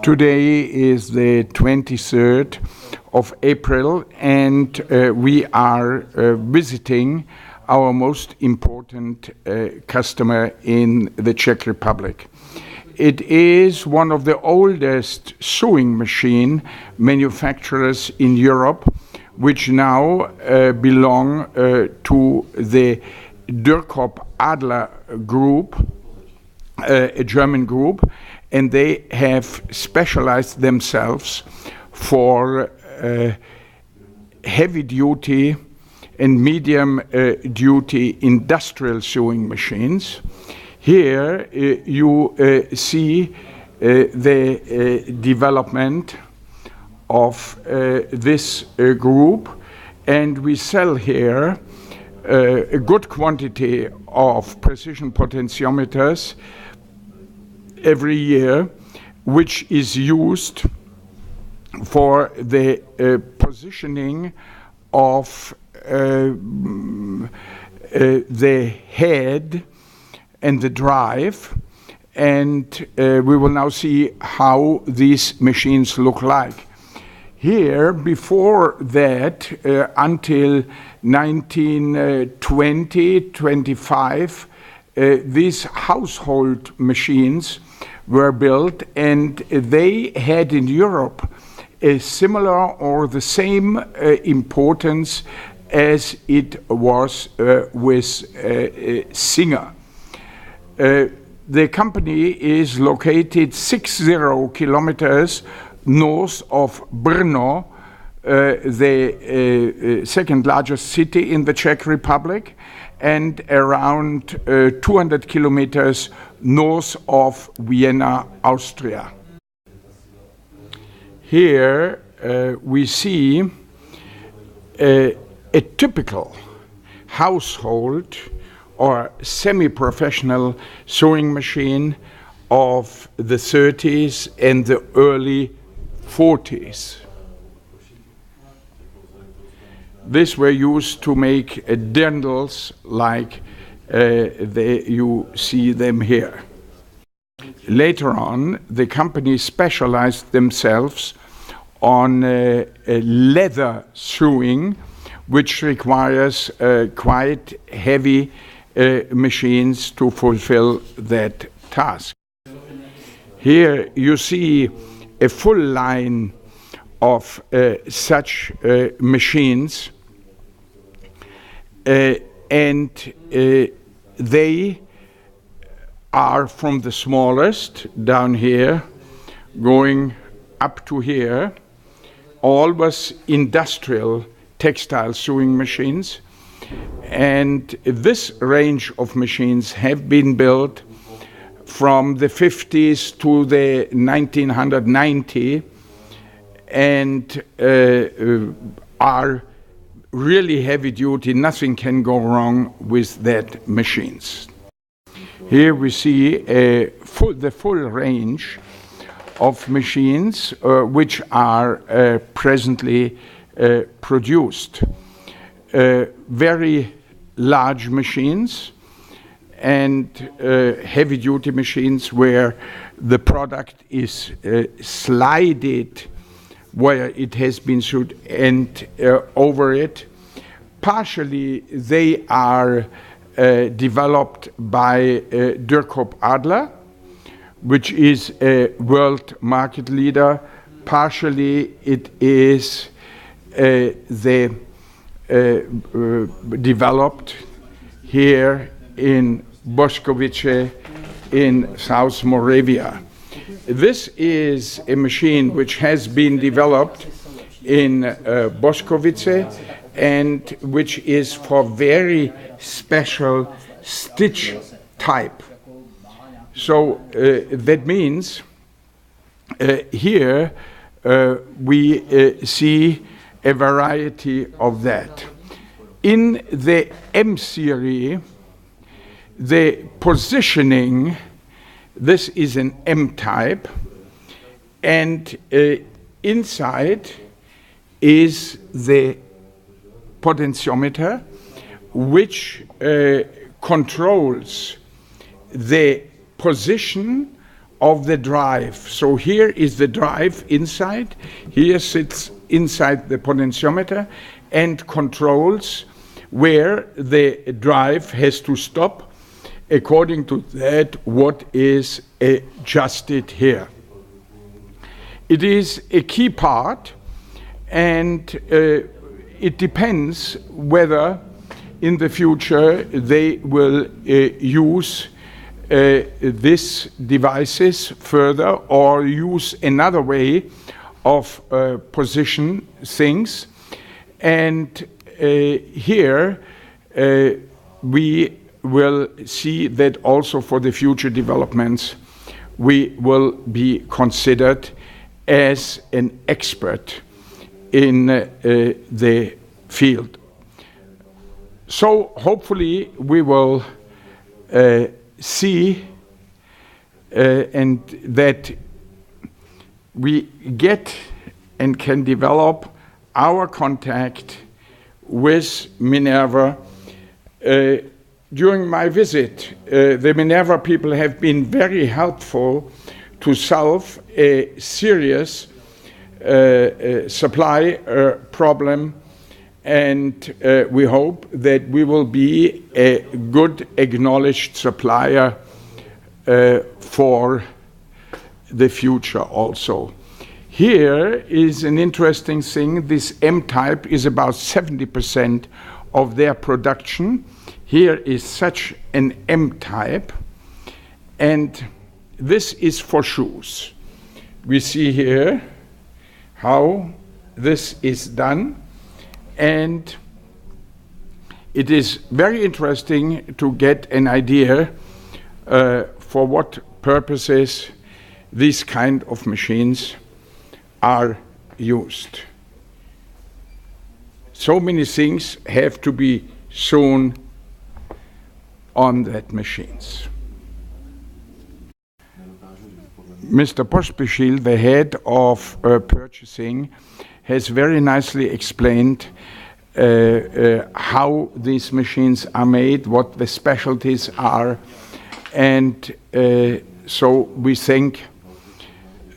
Today is the 23rd of April, and we are visiting our most important customer in the Czech Republic. It is one of the oldest sewing machine manufacturers in Europe, which now belong to the Dürrkop Adler Group, a German group, and they have specialized themselves for heavy duty and medium duty industrial sewing machines. Here you see the development of this group, and we sell here a good quantity of precision potentiometers every year, which is used for the positioning of the head and the drive, and we will now see how these machines look like. Here, before that, until 1920-25, these household machines were built, and they had in Europe a similar or the same importance as it was with Singer. The company is located 60 kilometers north of Brno, the second largest city in the Czech Republic, and around 200 kilometers north of Vienna, Austria. Here we see a typical household or semi-professional sewing machine of the 30s and the early 40s. These were used to make dirndls like you see them here. Later on, the company specialized themselves on leather sewing, which requires quite heavy machines to fulfill that task. Here you see a full line of such machines, and they are from the smallest down here going up to here, always industrial textile sewing machines, and this range of machines have been built from the 50s to the 1990 and are really heavy duty. Nothing can go wrong with that machines. Here we see the full range of machines which are presently produced. Very large machines and heavy duty machines where the product is slided where it has been sewed and over it. Partially they are developed by Dürrkop Adler, which is a world market leader. Partially it is developed here in Boskovice in South Moravia. This is a machine which has been developed in Boskovice and which is for very special stitch type. So that means here we see a variety of that. In the M series, the positioning, this is an M type, and inside is the potentiometer, which controls the position of the drive. So here is the drive inside. Here sits inside the potentiometer and controls where the drive has to stop according to that what is adjusted here. It is a key part, and it depends whether in the future they will use these devices further or use another way of position things. And here we will see that also for the future developments we will be considered as an expert in the field. So hopefully we will see and that we get and can develop our contact with Minerva. During my visit, the Minerva people have been very helpful to solve a serious supply problem, and we hope that we will be a good acknowledged supplier for the future also. Here is an interesting thing. This M-type is about 70% of their production. Here is such an M-type, and this is for shoes. We see here how this is done, and it is very interesting to get an idea for what purposes these kind of machines are used. So many things have to be shown on that machines. Mr. Pospischil, the head of purchasing, has very nicely explained how these machines are made, what the specialties are, and so we thank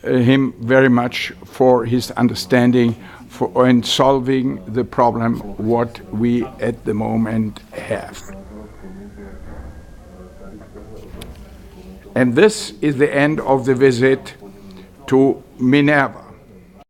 him very much for his understanding and solving the problem what we at the moment have. And this is the end of the visit to Minerva.